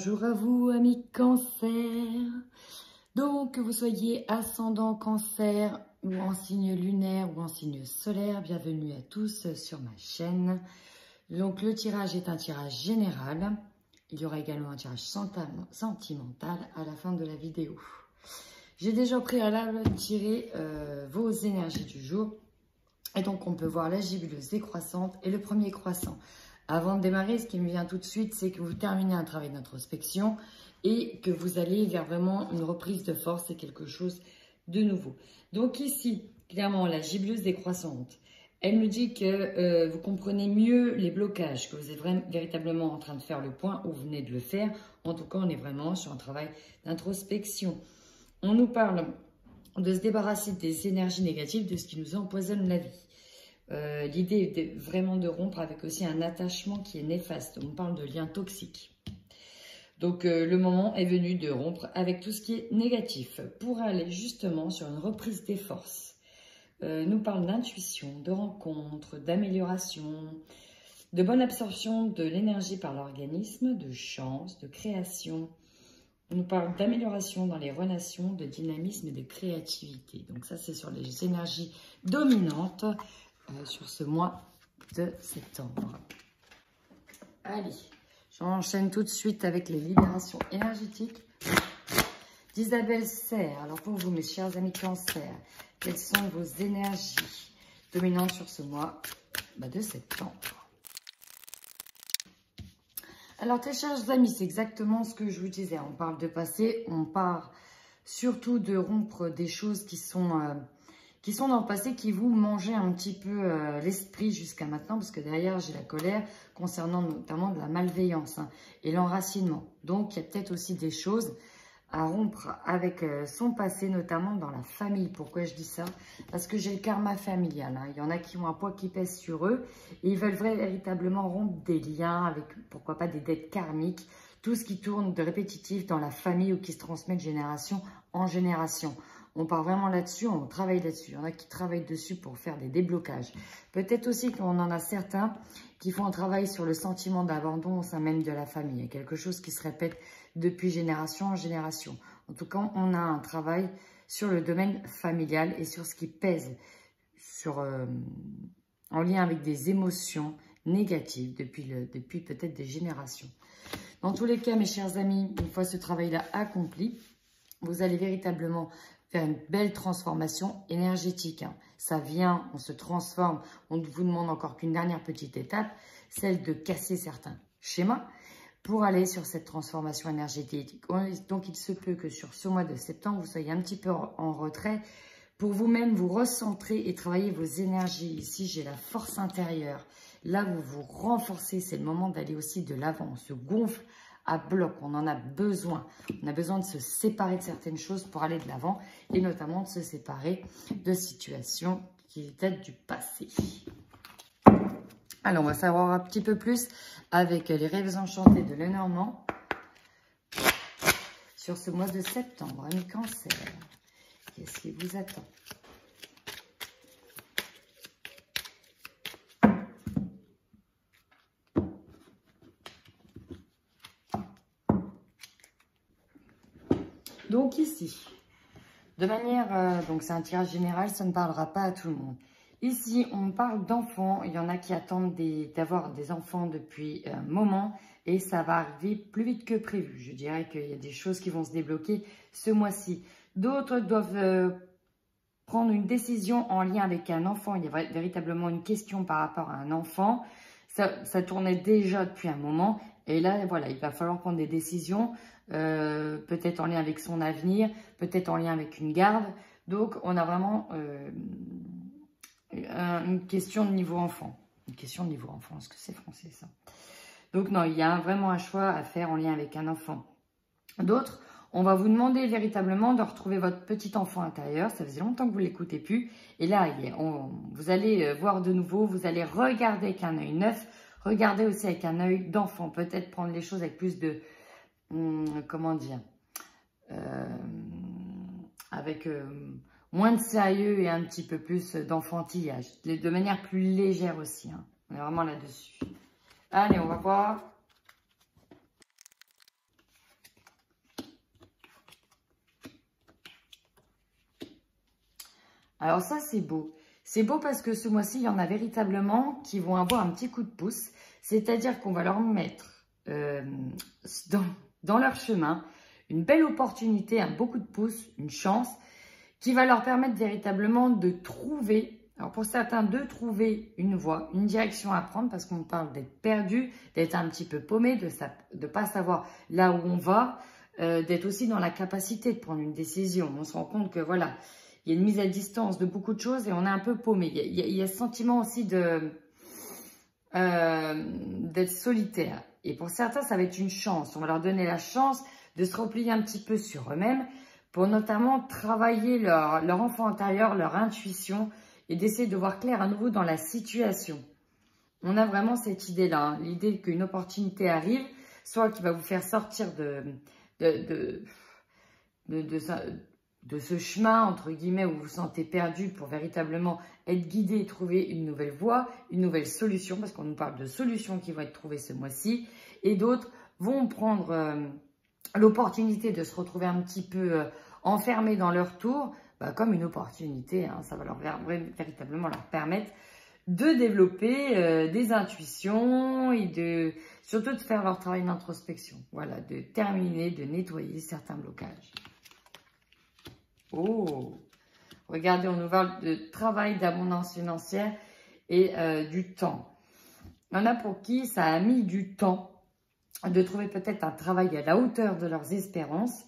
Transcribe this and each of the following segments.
bonjour à vous, amis Cancer. Donc, que vous soyez ascendant Cancer ou en signe lunaire ou en signe solaire, bienvenue à tous sur ma chaîne. Donc, le tirage est un tirage général. Il y aura également un tirage sentimental à la fin de la vidéo. J'ai déjà au préalable tiré vos énergies du jour. Et donc, on peut voir la gibuleuse décroissante et le premier croissant. Avant de démarrer, ce qui me vient tout de suite, c'est que vous terminez un travail d'introspection et que vous allez vers vraiment une reprise de force et quelque chose de nouveau. Donc ici, clairement, la gibuleuse décroissante, elle nous dit que vous comprenez mieux les blocages, que vous êtes véritablement en train de faire le point ou vous venez de le faire. En tout cas, on est vraiment sur un travail d'introspection. On nous parle de se débarrasser des énergies négatives, de ce qui nous empoisonne la vie. L'idée est vraiment de rompre avec aussi un attachement qui est néfaste. On parle de liens toxiques. Donc le moment est venu de rompre avec tout ce qui est négatif pour aller justement sur une reprise des forces. Nous parle d'intuition, de rencontre, d'amélioration, de bonne absorption de l'énergie par l'organisme, de chance, de création. On nous parle d'amélioration dans les relations, de dynamisme et de créativité. Donc ça, c'est sur les énergies dominantes sur ce mois de septembre. Allez, j'enchaîne tout de suite avec les libérations énergétiques d'Isabelle Serre. Alors pour vous, mes chers amis Cancer, quelles sont vos énergies dominantes sur ce mois de septembre? Alors, très chers amis, c'est exactement ce que je vous disais. On parle de passé, on parle surtout de rompre des choses qui sont dans le passé, qui vous mangeaient un petit peu l'esprit jusqu'à maintenant, parce que derrière, j'ai la colère concernant notamment de la malveillance et l'enracinement. Donc, il y a peut-être aussi des choses à rompre avec son passé, notamment dans la famille. Pourquoi je dis ça? Parce que j'ai le karma familial. Il y en a qui ont un poids qui pèse sur eux et ils veulent véritablement rompre des liens avec, pourquoi pas, des dettes karmiques, tout ce qui tourne de répétitif dans la famille ou qui se transmet de génération en génération. On part vraiment là-dessus, on travaille là-dessus. Il y en a qui travaillent dessus pour faire des déblocages. Peut-être aussi qu'on en a certains qui font un travail sur le sentiment d'abandon au sein même de la famille. Il y a quelque chose qui se répète depuis génération en génération. En tout cas, on a un travail sur le domaine familial et sur ce qui pèse en lien avec des émotions négatives depuis peut-être des générations. Dans tous les cas, mes chers amis, une fois ce travail-là accompli, vous allez véritablement faire une belle transformation énergétique. Ça vient, on se transforme, on ne vous demande encore qu'une dernière petite étape, celle de casser certains schémas pour aller sur cette transformation énergétique. Donc, il se peut que sur ce mois de septembre, vous soyez un petit peu en retrait pour vous-même vous recentrer et travailler vos énergies. Ici, j'ai la force intérieure. Là, vous vous renforcez, c'est le moment d'aller aussi de l'avant. On se gonfle à bloc, on en a besoin. On a besoin de se séparer de certaines choses pour aller de l'avant et notamment de se séparer de situations qui datent du passé. Alors, on va savoir un petit peu plus avec les rêves enchantés de Lenormand sur ce mois de septembre. Amis Cancer, qu'est-ce qui vous attend? Donc ici, de manière, donc c'est un tirage général, ça ne parlera pas à tout le monde. Ici, on parle d'enfants. Il y en a qui attendent d'avoir des enfants depuis un moment et ça va arriver plus vite que prévu. Je dirais qu'il y a des choses qui vont se débloquer ce mois-ci. D'autres doivent prendre une décision en lien avec un enfant. Il y a véritablement une question par rapport à un enfant. Ça tournait déjà depuis un moment et là, voilà, il va falloir prendre des décisions, peut-être en lien avec son avenir, peut-être en lien avec une garde. Donc, on a vraiment une question de niveau enfant. Une question de niveau enfant, est-ce que c'est français ça? Donc non, il y a vraiment un choix à faire en lien avec un enfant. D'autres, on va vous demander véritablement de retrouver votre petit enfant intérieur. Ça faisait longtemps que vous ne l'écoutez plus. Et là, vous allez voir de nouveau, vous allez regarder avec un œil neuf, regarder aussi avec un œil d'enfant. Peut-être prendre les choses avec plus de, comment dire, avec moins de sérieux et un petit peu plus d'enfantillage. De manière plus légère aussi. On est vraiment là-dessus. Allez, on va voir Alors ça, c'est beau. C'est beau parce que ce mois-ci, il y en a véritablement qui vont avoir un petit coup de pouce. C'est-à-dire qu'on va leur mettre dans leur chemin une belle opportunité, un beau coup de pouce, une chance qui va leur permettre véritablement de trouver, alors pour certains, de trouver une voie, une direction à prendre parce qu'on parle d'être perdu, d'être un petit peu paumé, de ne pas savoir là où on va, d'être aussi dans la capacité de prendre une décision. On se rend compte que voilà, il y a une mise à distance de beaucoup de choses et on est un peu paumé. Il y a ce sentiment aussi d'être solitaire. Et pour certains, ça va être une chance. On va leur donner la chance de se replier un petit peu sur eux-mêmes pour notamment travailler leur enfant intérieur, leur intuition et d'essayer de voir clair à nouveau dans la situation. On a vraiment cette idée-là, hein, l'idée qu'une opportunité arrive, soit qui va vous faire sortir de ce chemin, entre guillemets, où vous vous sentez perdu pour véritablement être guidé et trouver une nouvelle voie, une nouvelle solution, parce qu'on nous parle de solutions qui vont être trouvées ce mois-ci, et d'autres vont prendre l'opportunité de se retrouver un petit peu enfermés dans leur tour, comme une opportunité, hein, ça va véritablement leur permettre de développer des intuitions et surtout de faire leur travail d'introspection. Voilà, de terminer, de nettoyer certains blocages. Oh, regardez, on nous parle de travail, d'abondance financière et du temps. Il y en a pour qui ça a mis du temps de trouver peut-être un travail à la hauteur de leurs espérances.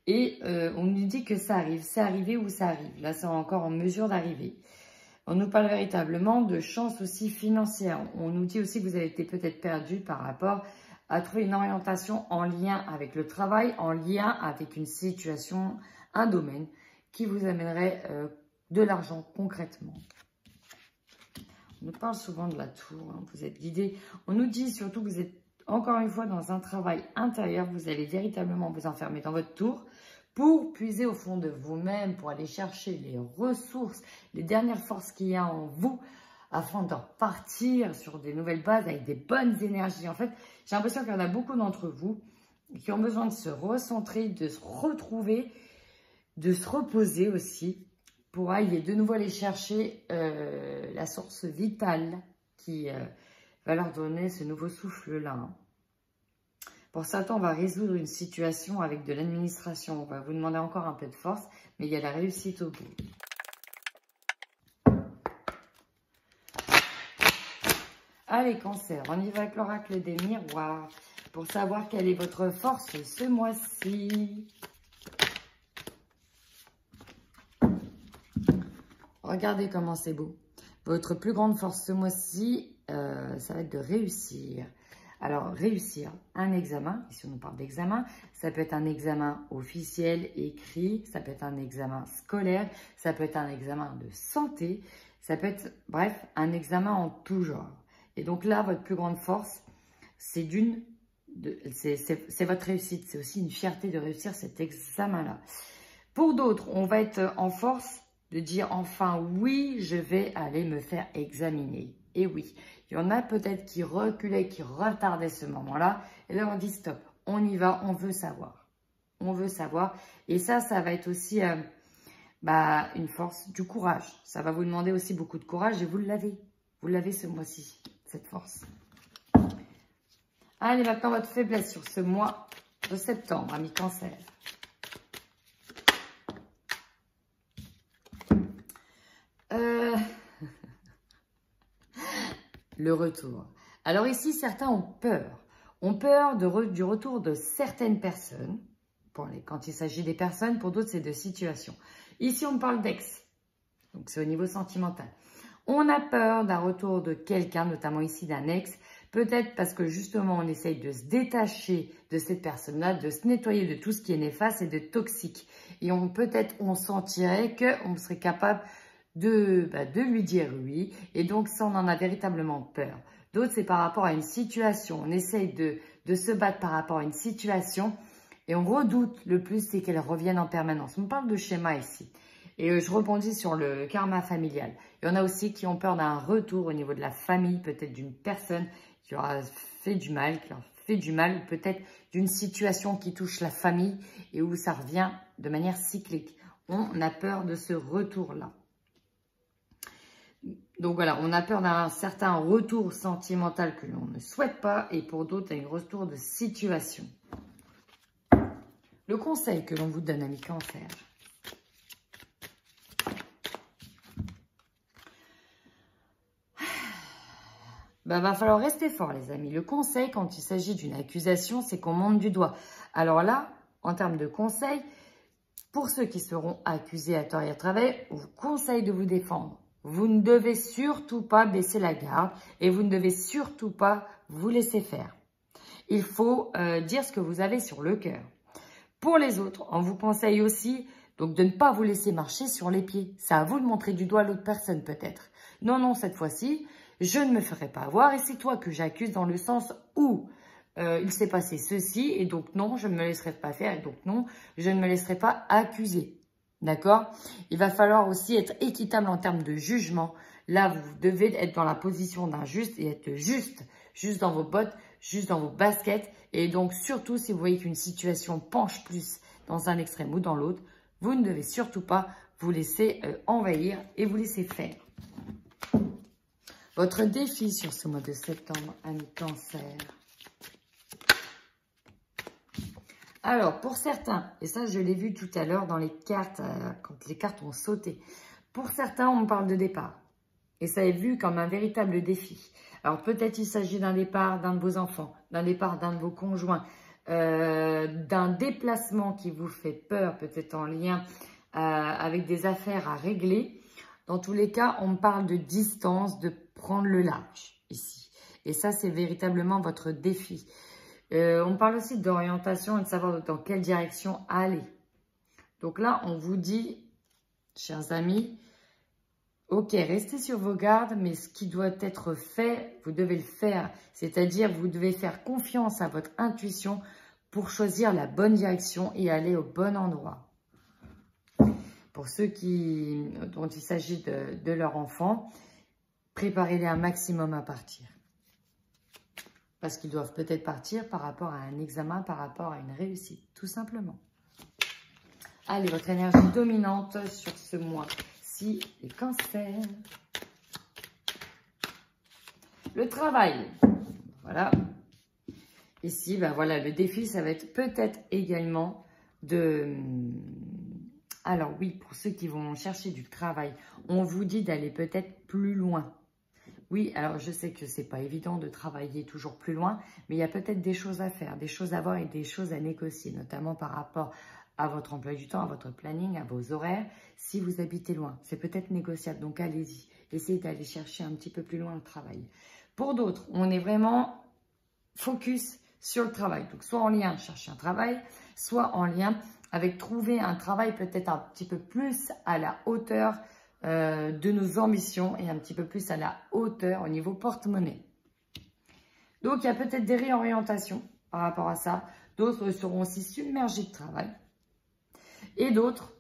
Et on nous dit que ça arrive, c'est arrivé ou ça arrive. Là, c'est encore en mesure d'arriver. On nous parle véritablement de chance aussi financière. On nous dit aussi que vous avez été peut-être perdu par rapport à trouver une orientation en lien avec le travail, en lien avec une situation, un domaine qui vous amènerait de l'argent concrètement. On nous parle souvent de la tour, hein, vous êtes guidé. On nous dit surtout que vous êtes encore une fois dans un travail intérieur. Vous allez véritablement vous enfermer dans votre tour pour puiser au fond de vous-même, pour aller chercher les ressources, les dernières forces qu'il y a en vous, afin de repartir sur des nouvelles bases avec des bonnes énergies. En fait, j'ai l'impression qu'il y en a beaucoup d'entre vous qui ont besoin de se recentrer, de se retrouver, de se reposer aussi, pour aller de nouveau aller chercher la source vitale qui va leur donner ce nouveau souffle-là. Hein. Pour certains, on va résoudre une situation avec de l'administration. On va vous demander encore un peu de force, mais il y a la réussite au bout. Allez, Cancer, on y va avec l'oracle des miroirs pour savoir quelle est votre force ce mois-ci. Regardez comment c'est beau. Votre plus grande force ce mois-ci, ça va être de réussir. Alors, réussir un examen, ici on nous parle d'examen, ça peut être un examen officiel, écrit, ça peut être un examen scolaire, ça peut être un examen de santé, ça peut être, bref, un examen en tout genre. Et donc là, votre plus grande force, c'est votre réussite. C'est aussi une fierté de réussir cet examen-là. Pour d'autres, on va être en force de dire enfin oui, je vais aller me faire examiner. Et oui, il y en a peut-être qui reculaient, qui retardaient ce moment-là. Et là, on dit stop, on y va, on veut savoir. On veut savoir. Et ça va être aussi une force, du courage. Ça va vous demander aussi beaucoup de courage et vous l'avez. Vous l'avez ce mois-ci, cette force. Allez, maintenant votre faiblesse sur ce mois de septembre, amis Cancer. Le retour. Alors ici, certains ont peur. Ont peur du retour de certaines personnes. Quand il s'agit des personnes, pour d'autres, c'est de situations. Ici, on parle d'ex. Donc, c'est au niveau sentimental. On a peur d'un retour de quelqu'un, notamment ici d'un ex. Peut-être parce que justement, on essaye de se détacher de cette personne-là, de se nettoyer de tout ce qui est néfaste et de toxique. Et peut-être on sentirait qu'on serait capable de lui dire oui. Et donc, ça, on en a véritablement peur. D'autres, c'est par rapport à une situation. On essaye de se battre par rapport à une situation. Et on redoute le plus, c'est qu'elle revienne en permanence. On parle de schéma ici. Et je rebondis sur le karma familial. Il y en a aussi qui ont peur d'un retour au niveau de la famille, peut-être d'une personne qui aura fait du mal, ou peut-être d'une situation qui touche la famille et où ça revient de manière cyclique. On a peur de ce retour-là. Donc voilà, on a peur d'un certain retour sentimental que l'on ne souhaite pas et pour d'autres, un retour de situation. Le conseil que l'on vous donne, amis Cancer. Va falloir rester fort, les amis. Le conseil, quand il s'agit d'une accusation, c'est qu'on monte du doigt. Alors là, en termes de conseil, pour ceux qui seront accusés à tort et à travers, je vous conseille de vous défendre. Vous ne devez surtout pas baisser la garde et vous ne devez surtout pas vous laisser faire. Il faut dire ce que vous avez sur le cœur. Pour les autres, on vous conseille aussi donc de ne pas vous laisser marcher sur les pieds. C'est à vous de montrer du doigt à l'autre personne peut-être. Non, non, cette fois-ci, je ne me ferai pas avoir et c'est toi que j'accuse dans le sens où il s'est passé ceci et donc non, je ne me laisserai pas faire et donc non, je ne me laisserai pas accuser. D'accord? Il va falloir aussi être équitable en termes de jugement. Là, vous devez être dans la position d'un juste et être juste dans vos bottes, juste dans vos baskets. Et donc, surtout, si vous voyez qu'une situation penche plus dans un extrême ou dans l'autre, vous ne devez surtout pas vous laisser envahir et vous laisser faire. Votre défi sur ce mois de septembre, amis Cancer. Alors, pour certains, et ça je l'ai vu tout à l'heure dans les cartes, quand les cartes ont sauté. Pour certains, on parle de départ. Et ça est vu comme un véritable défi. Alors peut-être il s'agit d'un départ d'un de vos enfants, d'un départ d'un de vos conjoints, d'un déplacement qui vous fait peur, peut-être en lien avec des affaires à régler. Dans tous les cas, on parle de distance, de prendre le large ici. Et ça, c'est véritablement votre défi. On parle aussi d'orientation et de savoir dans quelle direction aller. Donc là, on vous dit, chers amis, ok, restez sur vos gardes, mais ce qui doit être fait, vous devez le faire. C'est-à-dire, vous devez faire confiance à votre intuition pour choisir la bonne direction et aller au bon endroit. Pour ceux dont il s'agit de leur enfant, préparez-les un maximum à partir. Parce qu'ils doivent peut-être partir par rapport à un examen, par rapport à une réussite, tout simplement. Allez, votre énergie dominante sur ce mois-ci, les cancers. Le travail. Voilà. Ici, voilà, le défi, ça va être peut-être également de... Alors oui, pour ceux qui vont chercher du travail, on vous dit d'aller peut-être plus loin. Oui, alors je sais que c'est pas évident de travailler toujours plus loin, mais il y a peut-être des choses à faire, des choses à voir et des choses à négocier, notamment par rapport à votre emploi du temps, à votre planning, à vos horaires. Si vous habitez loin, c'est peut-être négociable, donc allez-y. Essayez d'aller chercher un petit peu plus loin le travail. Pour d'autres, on est vraiment focus sur le travail. Donc, soit en lien, chercher un travail, soit en lien avec trouver un travail peut-être un petit peu plus à la hauteur de nos ambitions et un petit peu plus à la hauteur au niveau porte-monnaie. Donc, il y a peut-être des réorientations par rapport à ça. D'autres seront aussi submergés de travail. Et d'autres,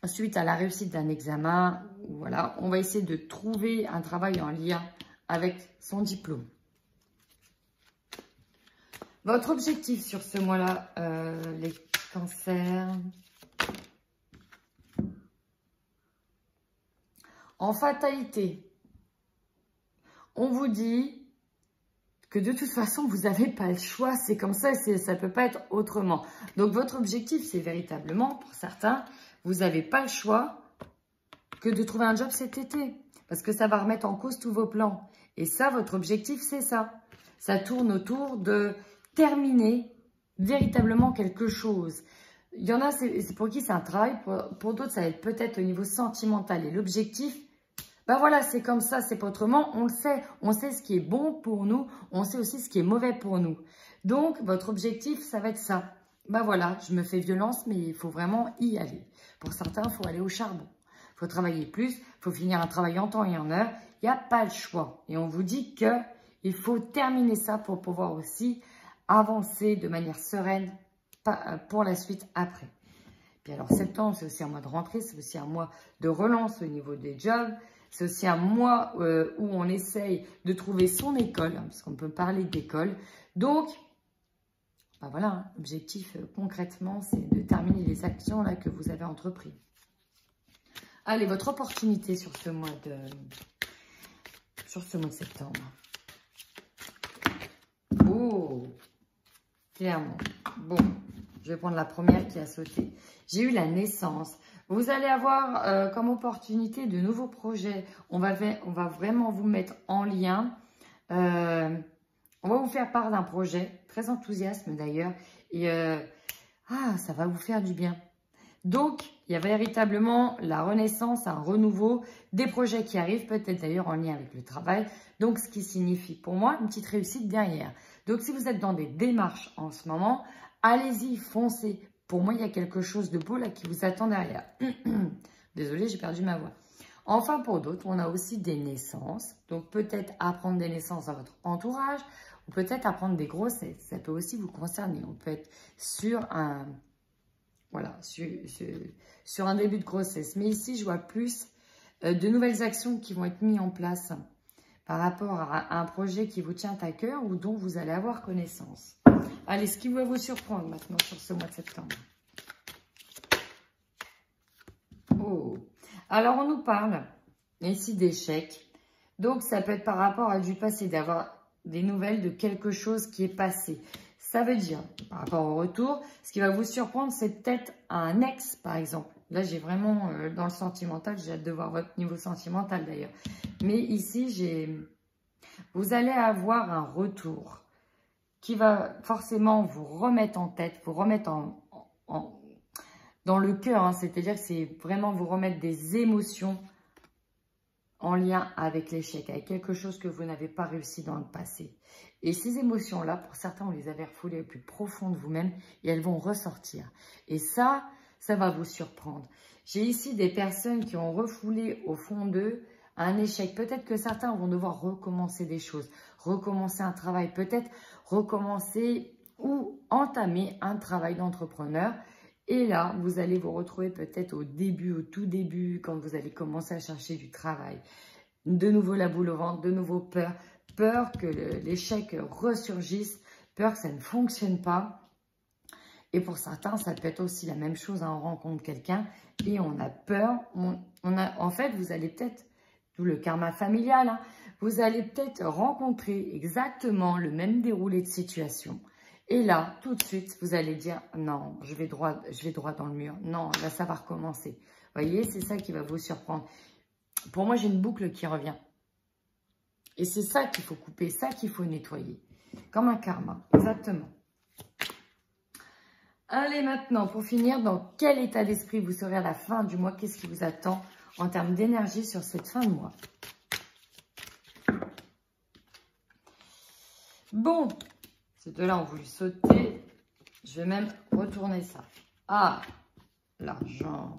suite à la réussite d'un examen, voilà, on va essayer de trouver un travail en lien avec son diplôme. Votre objectif sur ce mois-là, les cancers. En fatalité, on vous dit que de toute façon, vous n'avez pas le choix. C'est comme ça, ça ne peut pas être autrement. Donc, votre objectif, c'est véritablement, pour certains, vous n'avez pas le choix que de trouver un job cet été. Parce que ça va remettre en cause tous vos plans. Et ça, votre objectif, c'est ça. Ça tourne autour de terminer véritablement quelque chose. Il y en a, c'est pour qui c'est un travail. Pour d'autres, ça va être peut-être au niveau sentimental. Et l'objectif, voilà, c'est comme ça, c'est pas autrement. On le sait. On sait ce qui est bon pour nous. On sait aussi ce qui est mauvais pour nous. Donc, votre objectif, ça va être ça. Voilà, je me fais violence, mais il faut vraiment y aller. Pour certains, il faut aller au charbon. Il faut travailler plus. Il faut finir un travail en temps et en heure. Il n'y a pas le choix. Et on vous dit qu'il faut terminer ça pour pouvoir aussi avancer de manière sereine pour la suite après. Puis alors, septembre, c'est aussi un mois de rentrée. C'est aussi un mois de relance au niveau des jobs. C'est aussi un mois où on essaye de trouver son école, parce qu'on peut parler d'école. Donc, voilà, objectif concrètement, c'est de terminer les actions là que vous avez entreprises. Allez, votre opportunité sur ce mois de septembre. Oh, clairement. Bon, je vais prendre la première qui a sauté. J'ai eu la naissance. Vous allez avoir comme opportunité de nouveaux projets. On va vraiment vous mettre en lien. On va vous faire part d'un projet, très enthousiaste d'ailleurs. Et ça va vous faire du bien. Donc, il y a véritablement la renaissance, un renouveau, des projets qui arrivent, peut-être d'ailleurs en lien avec le travail. Donc, ce qui signifie pour moi une petite réussite derrière. Donc, si vous êtes dans des démarches en ce moment, allez-y, foncez. Pour moi, il y a quelque chose de beau là qui vous attend derrière. Désolée, j'ai perdu ma voix. Enfin, pour d'autres, on a aussi des naissances. Donc, peut-être apprendre des naissances à votre entourage ou peut-être apprendre des grossesses. Ça peut aussi vous concerner. On peut être sur un... Voilà, sur un début de grossesse. Mais ici, je vois plus de nouvelles actions qui vont être mises en place par rapport à un projet qui vous tient à cœur ou dont vous allez avoir connaissance. Allez, ce qui va vous surprendre maintenant sur ce mois de septembre. Oh, alors on nous parle ici d'échecs. Donc, ça peut être par rapport à du passé, d'avoir des nouvelles de quelque chose qui est passé. Ça veut dire, par rapport au retour, ce qui va vous surprendre, c'est peut-être un ex, par exemple. Là, j'ai vraiment, dans le sentimental, j'ai hâte de voir votre niveau sentimental d'ailleurs. Mais ici, vous allez avoir un retour qui va forcément vous remettre en tête, vous remettre dans le cœur. Hein, c'est-à-dire que c'est vraiment vous remettre des émotions en lien avec l'échec, avec quelque chose que vous n'avez pas réussi dans le passé. Et ces émotions-là, pour certains, on les avait refoulées au plus profond de vous-même et elles vont ressortir. Et ça va vous surprendre. J'ai ici des personnes qui ont refoulé au fond d'eux un échec. Peut-être que certains vont devoir recommencer des choses, recommencer un travail, peut-être recommencer ou entamer un travail d'entrepreneur. Et là, vous allez vous retrouver peut-être au début, au tout début, quand vous allez commencer à chercher du travail. De nouveau la boule au ventre, de nouveau peur. Peur que l'échec ressurgisse, peur que ça ne fonctionne pas. Et pour certains, ça peut être aussi la même chose. Hein, on rencontre quelqu'un et on a peur. En fait, vous allez peut-être, d'où le karma familial, hein, vous allez peut-être rencontrer exactement le même déroulé de situation. Et là, tout de suite, vous allez dire, non, je vais droit dans le mur. Non, là, ça va recommencer. Vous voyez, c'est ça qui va vous surprendre. Pour moi, j'ai une boucle qui revient. Et c'est ça qu'il faut couper, ça qu'il faut nettoyer. Comme un karma, exactement. Allez, maintenant, pour finir, dans quel état d'esprit vous serez à la fin du mois? Qu'est-ce qui vous attend en termes d'énergie sur cette fin de mois? Bon, ces deux-là ont voulu sauter. Je vais même retourner ça. Ah, l'argent.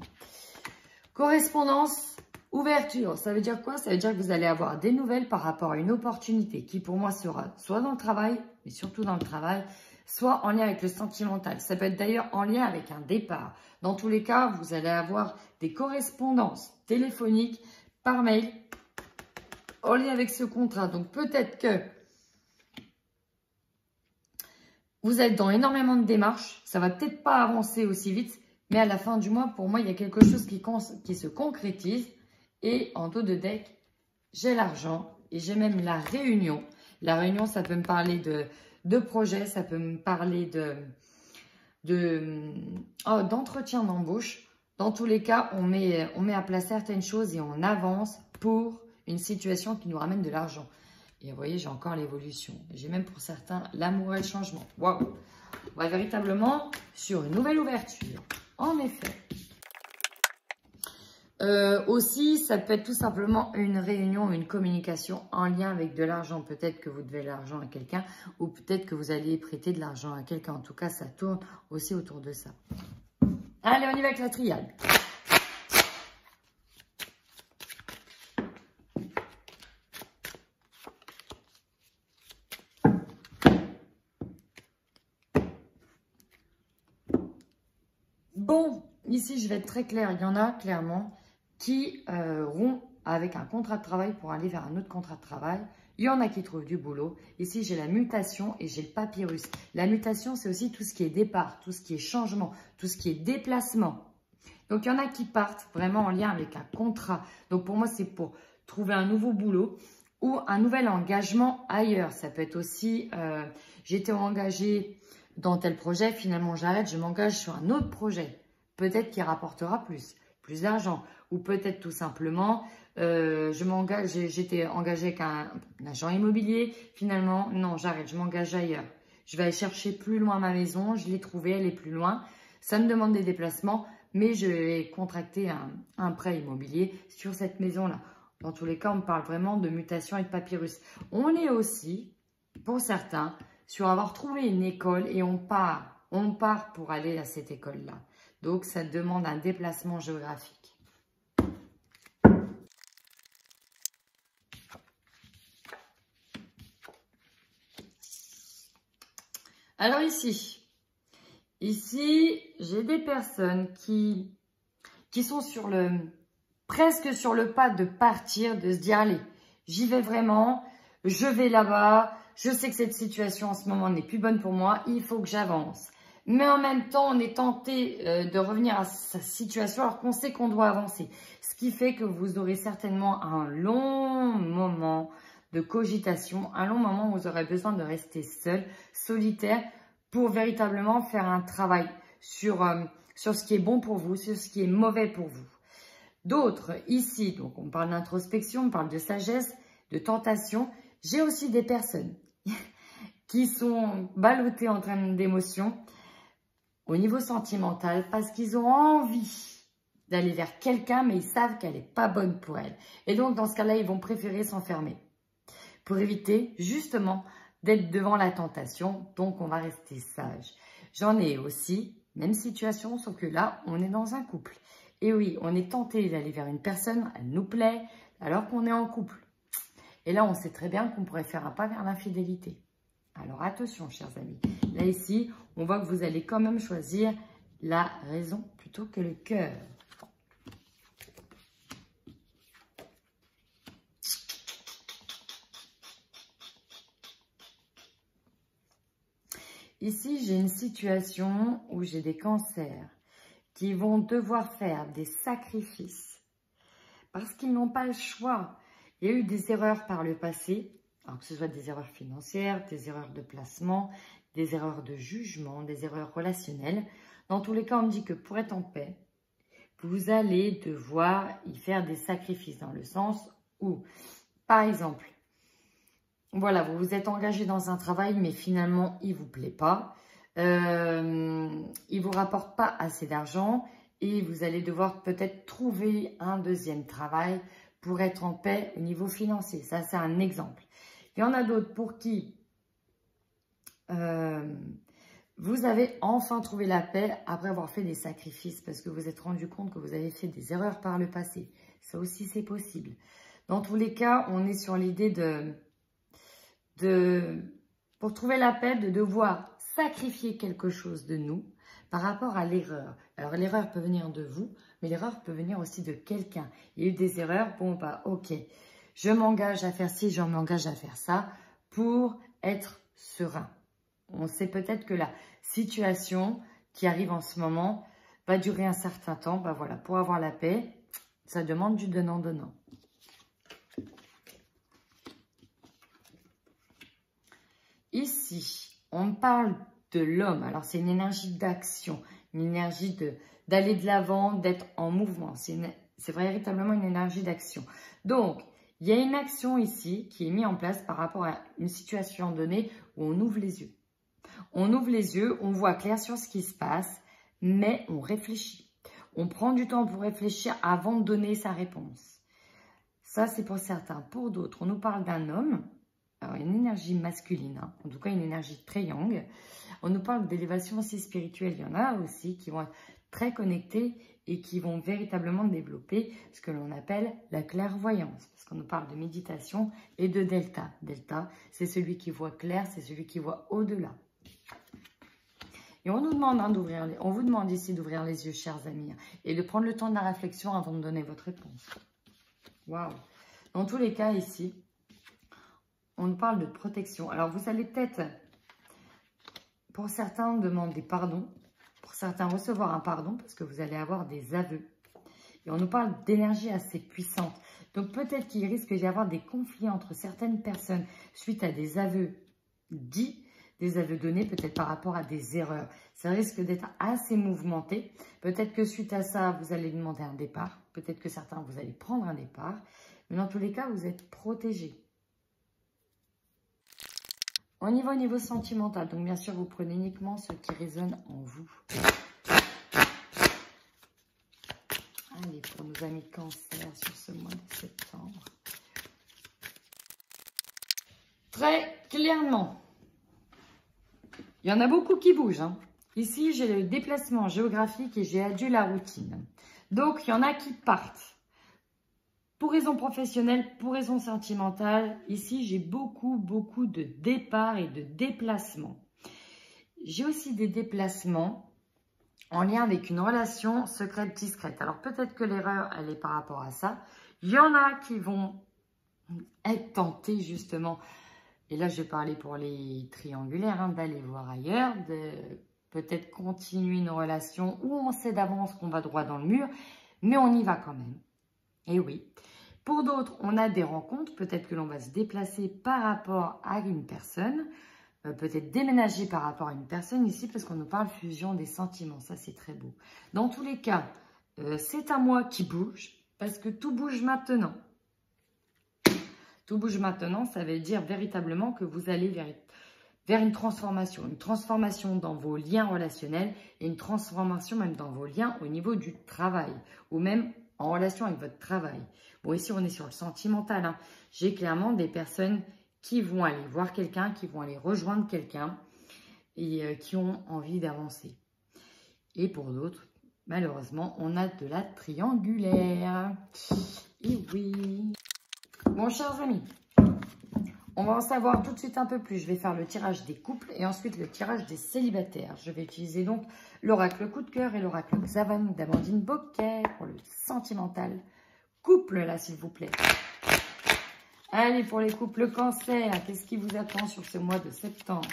Correspondance, ouverture. Ça veut dire quoi? Ça veut dire que vous allez avoir des nouvelles par rapport à une opportunité qui pour moi sera soit dans le travail, mais surtout dans le travail, soit en lien avec le sentimental. Ça peut être d'ailleurs en lien avec un départ. Dans tous les cas, vous allez avoir des correspondances téléphoniques par mail en lien avec ce contrat. Donc peut-être que vous êtes dans énormément de démarches. Ça va peut-être pas avancer aussi vite. Mais à la fin du mois, pour moi, il y a quelque chose qui se concrétise. Et en dos de deck, j'ai l'argent et j'ai même la réunion. La réunion, ça peut me parler de projets, ça peut me parler d'entretien d'embauche. Dans tous les cas, on met à plat certaines choses et on avance pour une situation qui nous ramène de l'argent. Et vous voyez, j'ai encore l'évolution. J'ai même pour certains l'amour et le changement. Waouh! On va véritablement sur une nouvelle ouverture. En effet. Aussi, ça peut être tout simplement une réunion, une communication en lien avec de l'argent. Peut-être que vous devez l'argent à quelqu'un ou peut-être que vous allez prêter de l'argent à quelqu'un. En tout cas, ça tourne aussi autour de ça. Allez, on y va avec la triade. Bon, ici, je vais être très claire. Il y en a clairement qui rompent avec un contrat de travail pour aller vers un autre contrat de travail. Il y en a qui trouvent du boulot. Ici, j'ai la mutation et j'ai le papyrus. La mutation, c'est aussi tout ce qui est départ, tout ce qui est changement, tout ce qui est déplacement. Donc, il y en a qui partent vraiment en lien avec un contrat. Donc, pour moi, c'est pour trouver un nouveau boulot ou un nouvel engagement ailleurs. Ça peut être aussi, j'étais engagée dans tel projet, finalement j'arrête, je m'engage sur un autre projet. Peut-être qu'il rapportera plus d'argent. Ou peut-être tout simplement, j'étais engagée avec un agent immobilier. Finalement, non, j'arrête, je m'engage ailleurs. Je vais aller chercher plus loin ma maison, je l'ai trouvée, elle est plus loin. Ça me demande des déplacements, mais je vais contracter un prêt immobilier sur cette maison-là. Dans tous les cas, on parle vraiment de mutation et de papyrus. On est aussi, pour certains, sur avoir trouvé une école et on part pour aller à cette école-là. Donc, ça demande un déplacement géographique. Alors ici, j'ai des personnes qui sont presque sur le pas de partir, de se dire, allez, j'y vais vraiment, je vais là-bas, je sais que cette situation en ce moment n'est plus bonne pour moi, il faut que j'avance. Mais en même temps, on est tenté de revenir à sa situation alors qu'on sait qu'on doit avancer. Ce qui fait que vous aurez certainement un long moment de cogitation, un long moment où vous aurez besoin de rester seul, solitaire, pour véritablement faire un travail sur ce qui est bon pour vous, sur ce qui est mauvais pour vous. D'autres, ici, donc on parle d'introspection, on parle de sagesse, de tentation. J'ai aussi des personnes qui sont ballottées en train d'émotions au niveau sentimental parce qu'ils ont envie d'aller vers quelqu'un, mais ils savent qu'elle n'est pas bonne pour elle. Et donc, dans ce cas-là, ils vont préférer s'enfermer pour éviter justement d'être devant la tentation. Donc, on va rester sage. J'en ai aussi, même situation, sauf que là, on est dans un couple. Et oui, on est tenté d'aller vers une personne, elle nous plaît, alors qu'on est en couple. Et là, on sait très bien qu'on pourrait faire un pas vers l'infidélité. Alors attention, chers amis. Là, ici, on voit que vous allez quand même choisir la raison plutôt que le cœur. Ici, j'ai une situation où j'ai des cancers qui vont devoir faire des sacrifices parce qu'ils n'ont pas le choix. Il y a eu des erreurs par le passé, alors que ce soit des erreurs financières, des erreurs de placement, des erreurs de jugement, des erreurs relationnelles. Dans tous les cas, on me dit que pour être en paix, vous allez devoir y faire des sacrifices dans le sens où, par exemple, voilà, vous vous êtes engagé dans un travail, mais finalement, il ne vous plaît pas. Il ne vous rapporte pas assez d'argent et vous allez devoir peut-être trouver un deuxième travail pour être en paix au niveau financier. Ça, c'est un exemple. Il y en a d'autres pour qui vous avez enfin trouvé la paix après avoir fait des sacrifices parce que vous vous êtes rendu compte que vous avez fait des erreurs par le passé. Ça aussi, c'est possible. Dans tous les cas, on est sur l'idée pour trouver la paix, de devoir sacrifier quelque chose de nous par rapport à l'erreur. Alors, l'erreur peut venir de vous, mais l'erreur peut venir aussi de quelqu'un. Il y a eu des erreurs, bon, bah, ok, je m'engage à faire ci, je m'engage à faire ça pour être serein. On sait peut-être que la situation qui arrive en ce moment va durer un certain temps. Bah voilà, pour avoir la paix, ça demande du donnant-donnant. Ici, on parle de l'homme. Alors, c'est une énergie d'action, une énergie d'aller de l'avant, d'être en mouvement. C'est véritablement une énergie d'action. Donc, il y a une action ici qui est mise en place par rapport à une situation donnée où on ouvre les yeux. On ouvre les yeux, on voit clair sur ce qui se passe, mais on réfléchit. On prend du temps pour réfléchir avant de donner sa réponse. Ça, c'est pour certains. Pour d'autres, on nous parle d'un homme. Alors, une énergie masculine, hein, en tout cas une énergie très yang. On nous parle d'élévation aussi spirituelle. Il y en a aussi qui vont être très connectés et qui vont véritablement développer ce que l'on appelle la clairvoyance. Parce qu'on nous parle de méditation et de delta. Delta, c'est celui qui voit clair, c'est celui qui voit au-delà. Et on nous demande on vous demande ici d'ouvrir les yeux, chers amis, et de prendre le temps de la réflexion avant de donner votre réponse. Waouh! Dans tous les cas, ici, on nous parle de protection. Alors, vous allez peut-être, pour certains, demander pardon Pour certains, recevoir un pardon parce que vous allez avoir des aveux. Et on nous parle d'énergie assez puissante. Donc peut-être qu'il risque d'y avoir des conflits entre certaines personnes suite à des aveux dits, des aveux donnés, peut-être par rapport à des erreurs. Ça risque d'être assez mouvementé. Peut-être que suite à ça, vous allez demander un départ. Peut-être que certains, vous allez prendre un départ. Mais dans tous les cas, vous êtes protégés. On y va au niveau sentimental. Donc bien sûr, vous prenez uniquement ce qui résonne en vous. Allez, pour nos amis Cancer sur ce mois de septembre. Très clairement, il y en a beaucoup qui bougent. Hein. Ici, j'ai le déplacement géographique et j'ai addu la routine. Donc, il y en a qui partent. Pour raison professionnelle, pour raison sentimentale, ici, j'ai beaucoup de départs et de déplacements. J'ai aussi des déplacements en lien avec une relation secrète discrète. Alors, peut-être que l'erreur, elle est par rapport à ça. Il y en a qui vont être tentés, justement. Et là, je vais parler pour les triangulaires, hein, d'aller voir ailleurs, de peut-être continuer une relation où on sait d'avance qu'on va droit dans le mur, mais on y va quand même. Et oui. Pour d'autres, on a des rencontres. Peut-être que l'on va se déplacer par rapport à une personne, peut-être déménager par rapport à une personne ici, parce qu'on nous parle fusion des sentiments. Ça, c'est très beau. Dans tous les cas, c'est un mois qui bouge, parce que tout bouge maintenant. Tout bouge maintenant, ça veut dire véritablement que vous allez vers une transformation dans vos liens relationnels et une transformation même dans vos liens au niveau du travail ou même en relation avec votre travail. Bon, ici, on est sur le sentimental. Hein. J'ai clairement des personnes qui vont aller voir quelqu'un, qui vont aller rejoindre quelqu'un et qui ont envie d'avancer. Et pour d'autres, malheureusement, on a de la triangulaire. Et oui. Bon, chers amis, on va en savoir tout de suite un peu plus. Je vais faire le tirage des couples et ensuite le tirage des célibataires. Je vais utiliser donc l'oracle coup de cœur et l'oracle Xavan d'Amandine Boquet pour le sentimental. Couple, là, s'il vous plaît. Allez, pour les couples Cancer, qu'est-ce qui vous attend sur ce mois de septembre?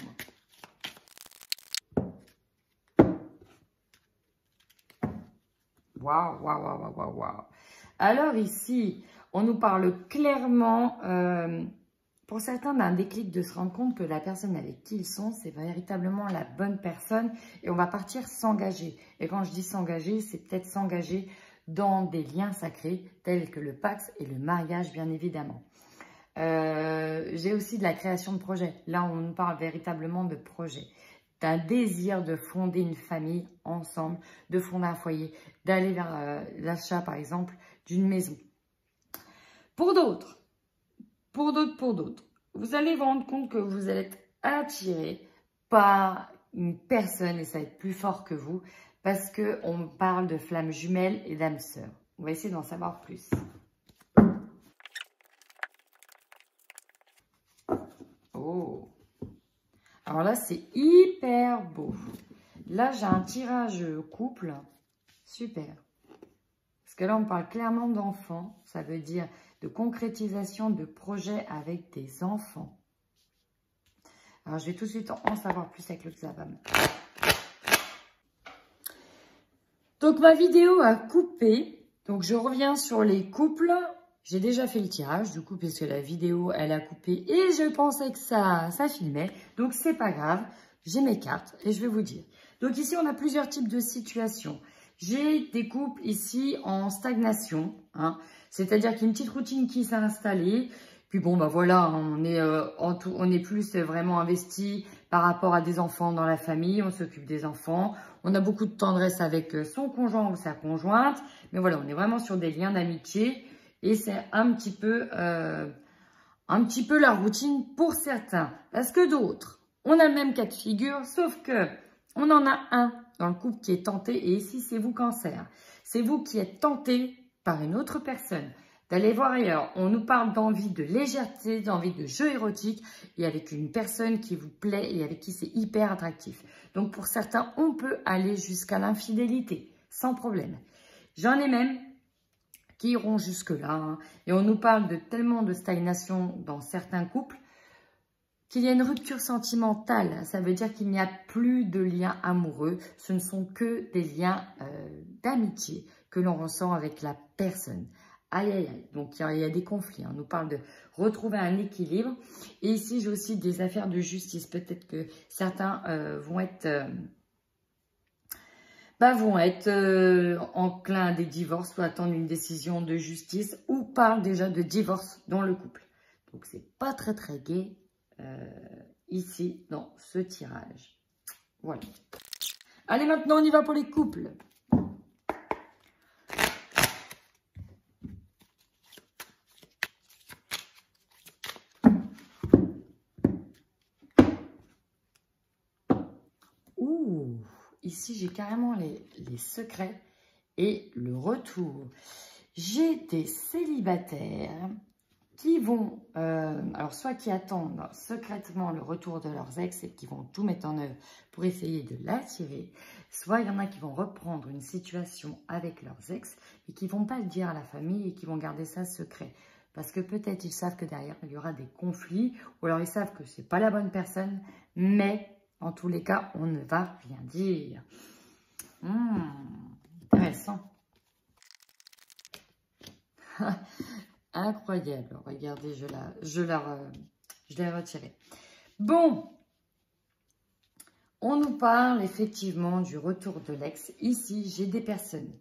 Waouh, waouh, waouh, waouh, waouh. Alors ici, on nous parle clairement, pour certains, d'un déclic de se rendre compte que la personne avec qui ils sont, c'est véritablement la bonne personne et on va partir s'engager. Et quand je dis s'engager, c'est peut-être s'engager dans des liens sacrés tels que le pacte et le mariage, bien évidemment. J'ai aussi de la création de projets. Là, on nous parle véritablement de projets. D'un désir de fonder une famille ensemble, de fonder un foyer, d'aller vers l'achat, par exemple, d'une maison. Pour d'autres, vous allez vous rendre compte que vous allez être attiré par une personne et ça va être plus fort que vous parce qu'on parle de flammes jumelles et d'âmes sœurs. On va essayer d'en savoir plus. Oh! Alors là, c'est hyper beau. Là, j'ai un tirage couple. Super. Parce que là, on parle clairement d'enfants. Ça veut dire de concrétisation de projets avec des enfants. Alors, je vais tout de suite en savoir plus avec le Xavam. Donc, ma vidéo a coupé. Donc, je reviens sur les couples. J'ai déjà fait le tirage, du coup, puisque la vidéo, elle a coupé. Et je pensais que ça filmait. Donc, c'est pas grave. J'ai mes cartes et je vais vous dire. Donc, ici, on a plusieurs types de situations. J'ai des couples ici en stagnation. Hein, c'est-à-dire qu'il y a une petite routine qui s'est installée. Puis bon, bah voilà, on est plus vraiment investi par rapport à des enfants dans la famille. On s'occupe des enfants. On a beaucoup de tendresse avec son conjoint ou sa conjointe. Mais voilà, on est vraiment sur des liens d'amitié. Et c'est un petit peu la routine pour certains. Parce que d'autres, on a le même cas de figure, sauf que on en a un dans le couple qui est tenté. Et ici, c'est vous, Cancer. C'est vous qui êtes tenté par une autre personne d'aller voir ailleurs. On nous parle d'envie de légèreté, d'envie de jeu érotique et avec une personne qui vous plaît et avec qui c'est hyper attractif. Donc, pour certains, on peut aller jusqu'à l'infidélité sans problème. J'en ai même qui iront jusque-là. Hein. Et on nous parle de tellement de stagnation dans certains couples qu'il y a une rupture sentimentale. Ça veut dire qu'il n'y a plus de liens amoureux. Ce ne sont que des liens d'amitié que l'on ressent avec la personne. Aïe, aïe, aïe. Donc, il y a des conflits. On nous parle de retrouver un équilibre. Et ici, j'ai aussi des affaires de justice. Peut-être que certains vont être enclins à des divorces ou attendre une décision de justice ou parlent déjà de divorce dans le couple. Donc, c'est pas très, très gai. Ici dans ce tirage. Voilà. Allez, maintenant on y va pour les couples. Ouh, ici j'ai carrément les secrets et le retour. J'ai des célibataires qui vont, alors soit qui attendent secrètement le retour de leurs ex et qui vont tout mettre en œuvre pour essayer de l'attirer, soit il y en a qui vont reprendre une situation avec leurs ex et qui ne vont pas le dire à la famille et qui vont garder ça secret. Parce que peut-être ils savent que derrière il y aura des conflits ou alors ils savent que ce n'est pas la bonne personne, mais en tous les cas, on ne va rien dire. Intéressant. Incroyable. Regardez, je l'ai retirée. Bon, on nous parle effectivement du retour de l'ex. Ici, j'ai des personnes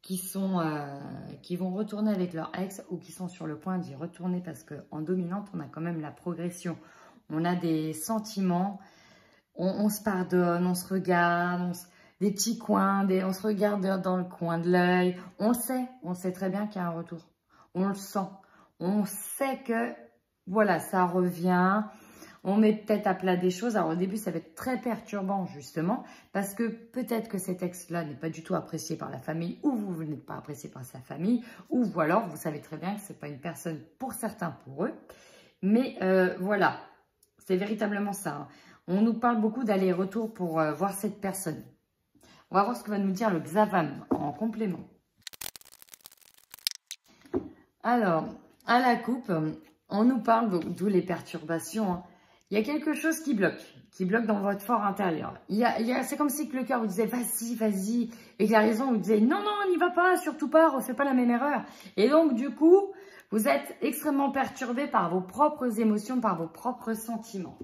qui vont retourner avec leur ex ou qui sont sur le point d'y retourner parce qu'en dominante, on a quand même la progression. On a des sentiments, on se pardonne, on se regarde, des petits coins, on se regarde dans le coin de l'œil. On sait très bien qu'il y a un retour. On le sent. On sait que, voilà, ça revient. On met peut-être à plat des choses. Alors, au début, ça va être très perturbant, justement, parce que peut-être que cet ex-là n'est pas du tout apprécié par la famille, ou vous n'êtes pas apprécié par sa famille, ou alors, vous savez très bien que ce n'est pas une personne pour certains, pour eux. Mais voilà, c'est véritablement ça. Hein. On nous parle beaucoup d'aller-retour pour voir cette personne. On va voir ce que va nous dire le Xavam en complément. Alors, à la coupe, on nous parle, d'où les perturbations. Hein. Il y a quelque chose qui bloque dans votre fort intérieur. C'est comme si que le cœur vous disait vas-y, vas-y, et que la raison vous disait non, non, n'y va pas, surtout pas, refais pas la même erreur. Et donc, du coup, vous êtes extrêmement perturbé par vos propres émotions, par vos propres sentiments.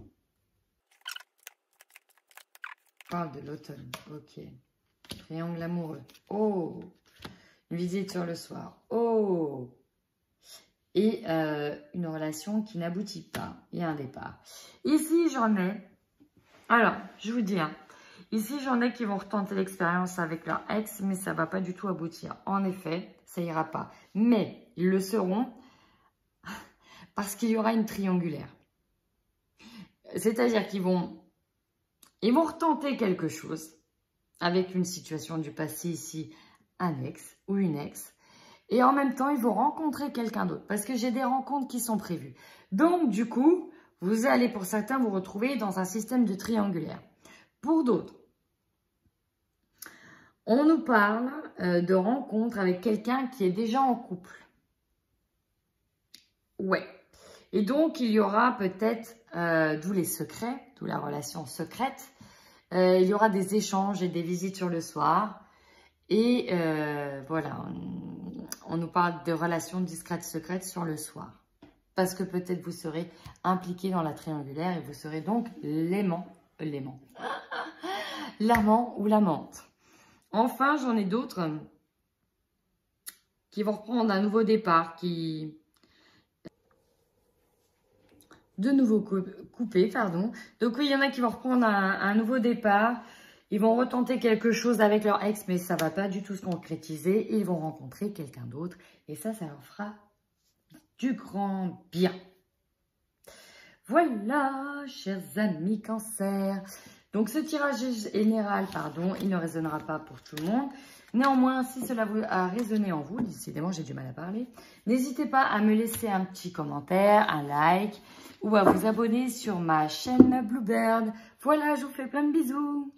On parle de l'automne, ok. Triangle amoureux, oh. Une visite sur le soir, oh. Et une relation qui n'aboutit pas. Il y a un départ. Ici, j'en ai... Alors, je vous dis, hein, ici, j'en ai qui vont retenter l'expérience avec leur ex, mais ça ne va pas du tout aboutir. En effet, ça ira pas. Mais ils le seront parce qu'il y aura une triangulaire. C'est-à-dire qu'ils vont retenter quelque chose avec une situation du passé ici, un ex ou une ex. Et en même temps, ils vont rencontrer quelqu'un d'autre. Parce que j'ai des rencontres qui sont prévues. Donc, du coup, vous allez, pour certains, vous retrouver dans un système de triangulaire. Pour d'autres, on nous parle de rencontres avec quelqu'un qui est déjà en couple. Ouais. Et donc, il y aura peut-être, d'où les secrets, d'où la relation secrète, il y aura des échanges et des visites sur le soir. Et voilà, on nous parle de relations discrètes, secrètes sur le soir. Parce que peut-être vous serez impliqué dans la triangulaire et vous serez donc l'amant ou l'amante. Enfin, j'en ai d'autres qui vont reprendre un nouveau départ, de nouveau coupé, pardon. Donc oui, il y en a qui vont reprendre un nouveau départ. Ils vont retenter quelque chose avec leur ex, mais ça ne va pas du tout se concrétiser. Ils vont rencontrer quelqu'un d'autre et ça leur fera du grand bien. Voilà, chers amis Cancer. Donc ce tirage général, pardon, il ne résonnera pas pour tout le monde. Néanmoins, si cela a résonné en vous, décidément j'ai du mal à parler, n'hésitez pas à me laisser un petit commentaire, un like ou à vous abonner sur ma chaîne Bluebird. Voilà, je vous fais plein de bisous.